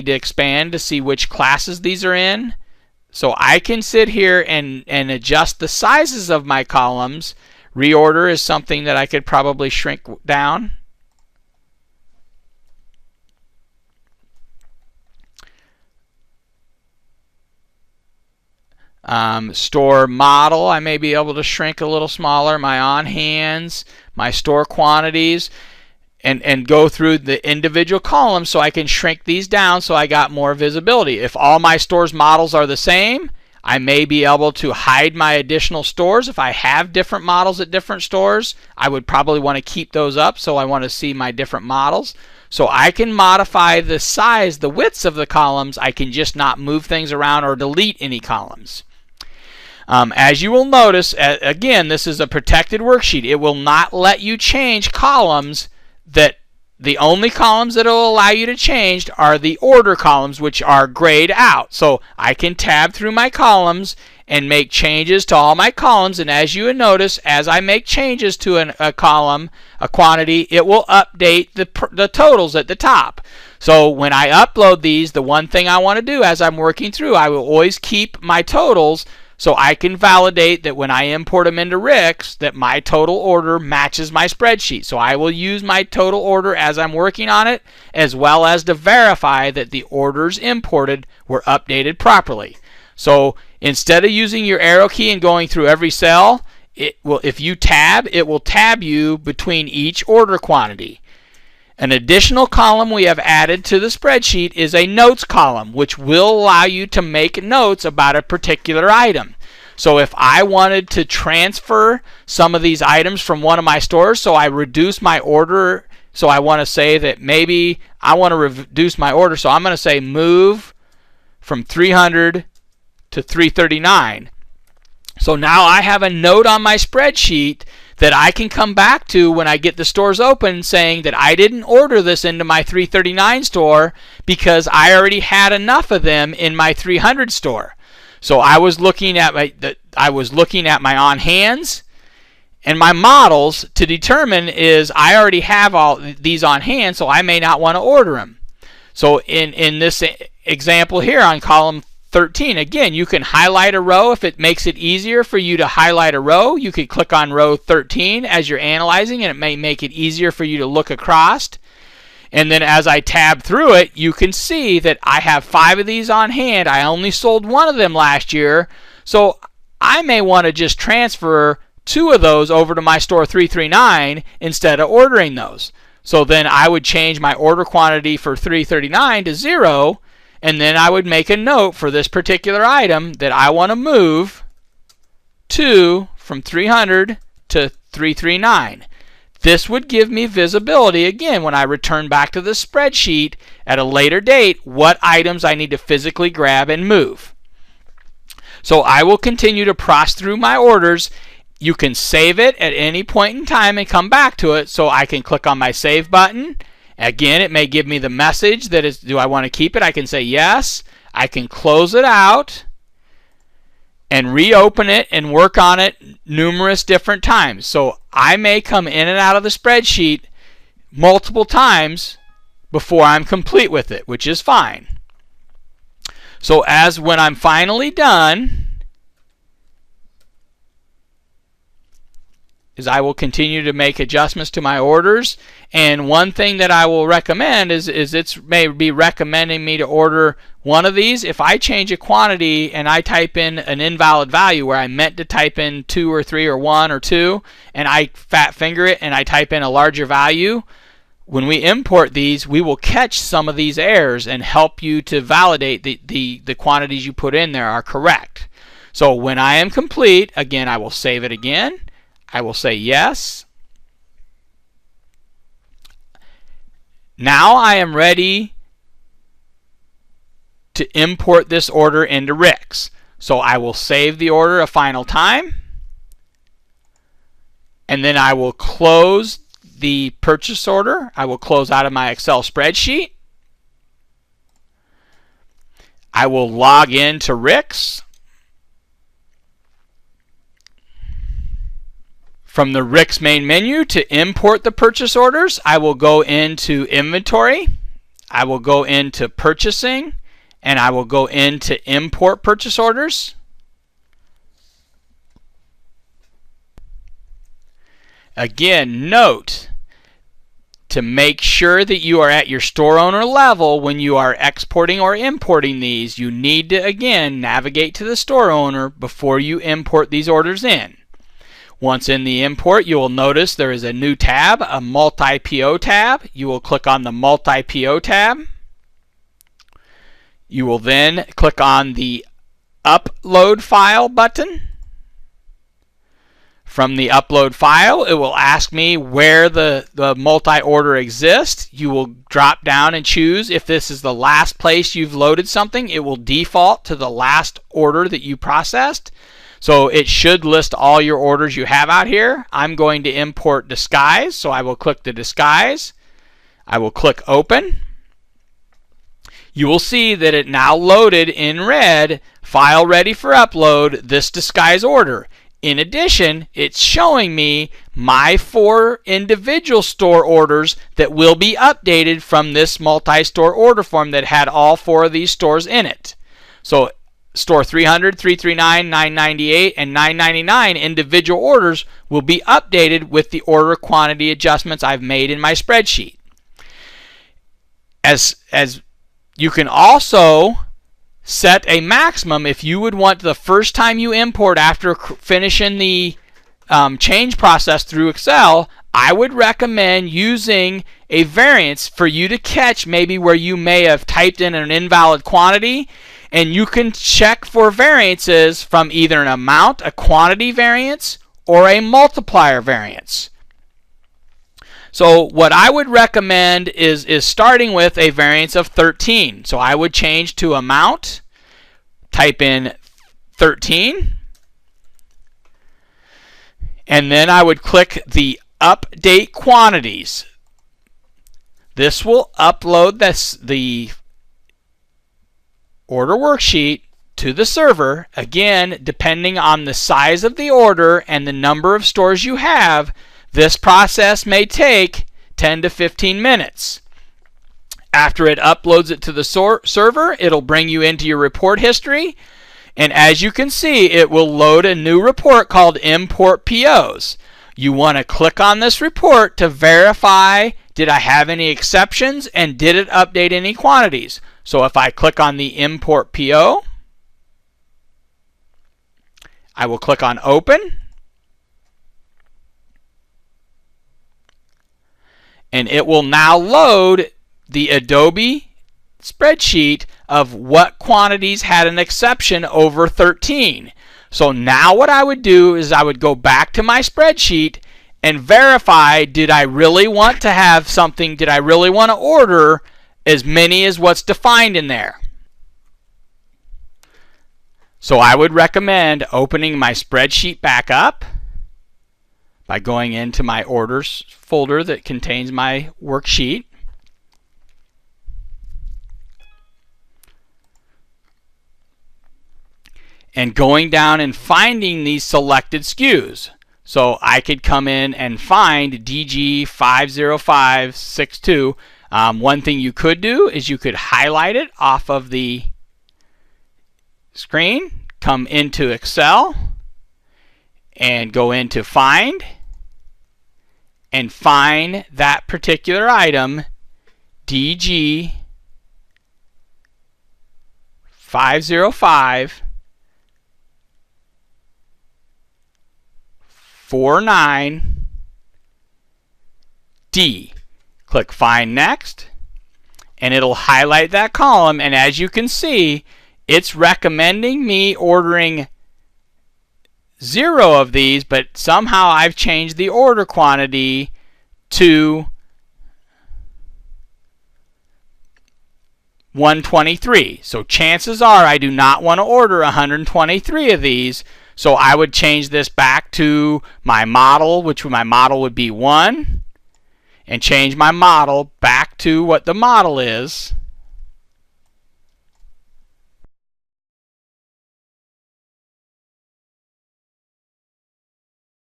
need to expand to see which classes these are in. So I can sit here and adjust the sizes of my columns. Reorder is something that I could probably shrink down. Store model, I may be able to shrink a little smaller. My on hands, my store quantities, and go through the individual columns so I can shrink these down so I got more visibility. If all my stores models are the same, I may be able to hide my additional stores. If I have different models at different stores, I would probably want to keep those up, so I want to see my different models. So I can modify the size, the widths of the columns. I can just not move things around or delete any columns. As you will notice, again, this is a protected worksheet. It will not let you change columns. That the only columns that will allow you to change are the order columns, which are grayed out. So I can tab through my columns and make changes to all my columns, and as you would notice, as I make changes to a column, a quantity, it will update the totals at the top. So when I upload these, the one thing I want to do as I'm working through, I will always keep my totals so I can validate that when I import them into Rix, that my total order matches my spreadsheet. So I will use my total order as I'm working on it, as well as to verify that the orders imported were updated properly. So instead of using your arrow key and going through every cell, if you tab, it will tab you between each order quantity. An additional column we have added to the spreadsheet is a notes column, which will allow you to make notes about a particular item. So if I wanted to transfer some of these items from one of my stores, so I reduce my order, so I want to say that maybe I want to reduce my order, so I'm going to say move from 300 to 339. So now I have a note on my spreadsheet that I can come back to when I get the stores open, saying that I didn't order this into my 339 store because I already had enough of them in my 300 store. So I was looking at my on hands and my models to determine is I already have all these on hand, so I may not want to order them. So in this example here on column 13, again, you can highlight a row if it makes it easier for you to highlight a row. You could click on row 13 as you're analyzing, and it may make it easier for you to look across. And then as I tab through it, you can see that I have 5 of these on hand. I only sold 1 of them last year, so I may want to just transfer 2 of those over to my store 339 instead of ordering those. So then I would change my order quantity for 339 to 0, and then I would make a note for this particular item that I want to move from 300 to 339. This would give me visibility, again, when I return back to the spreadsheet at a later date, what items I need to physically grab and move. So I will continue to process through my orders. You can save it at any point in time and come back to it. So I can click on my Save button. Again, it may give me the message that is, do I want to keep it? I can say yes. I can close it out and reopen it and work on it numerous different times. So I may come in and out of the spreadsheet multiple times before I'm complete with it, which is fine. So when I'm finally done, is I will continue to make adjustments to my orders. And one thing that I will recommend is it may be recommending me to order one of these. If I change a quantity and I type in an invalid value where I meant to type in 2 or 3 or 1 or 2, and I fat finger it and I type in a larger value, when we import these, we will catch some of these errors and help you to validate the quantities you put in there are correct. So when I am complete, again, I will save it again. I will say yes. Now I am ready to import this order into Rix. So I will save the order a final time, and then I will close the purchase order. I will close out of my Excel spreadsheet. I will log into Rix. From the Rix main menu, to import the purchase orders, I will go into Inventory. I will go into purchasing and I will go into import purchase orders. Again, note to make sure that you are at your store owner level when you are exporting or importing these, you need to again navigate to the store owner before you import these orders in. Once in the import, you will notice there is a new tab, a multi-PO tab. You will click on the multi-PO tab. You will then click on the upload file button. From the upload file, it will ask me where the multi-order exists. You will drop down and choose if this is the last place you've loaded something. It will default to the last order that you processed. So it should list all your orders you have out here. I'm going to import Disguise, so I will click the Disguise. I will click Open. You will see that it now loaded in red, file ready for upload, this Disguise order. In addition, it's showing me my 4 individual store orders that will be updated from this multi-store order form that had all 4 of these stores in it. So store 300, 339, 998, and 999 individual orders will be updated with the order quantity adjustments I've made in my spreadsheet. As you can also set a maximum if you would want the first time you import after finishing the change process through Excel, I would recommend using a variance for you to catch maybe where you may have typed in an invalid quantity, and you can check for variances from either an amount, a quantity variance, or a multiplier variance. So what I would recommend is starting with a variance of 13. So I would change to amount, type in 13, and then I would click the update quantities. This will upload the order worksheet to the server. Again, depending on the size of the order and the number of stores you have, this process may take 10 to 15 minutes. After it uploads it to the server, it'll bring you into your report history. And as you can see, it will load a new report called Import POs. You want to click on this report to verify, did I have any exceptions and did it update any quantities? So if I click on the Import PO, I will click on Open. And it will now load the Adobe spreadsheet of what quantities had an exception over 13. So now what I would do is I would go back to my spreadsheet and verify, did I really want to have something, did I really want to order as many as what's defined in there? So I would recommend opening my spreadsheet back up by going into my orders folder that contains my worksheet. And going down and finding these selected SKUs. So I could come in and find DG50562. One thing you could do is you could highlight it off of the screen, come into Excel, and go into Find, and find that particular item, DG50549D. Click Find Next, and it'll highlight that column, and as you can see, it's recommending me ordering 0 of these, but somehow I've changed the order quantity to 123. So chances are I do not want to order 123 of these, so I would change this back to my model, which my model would be 1, and change my model back to what the model is.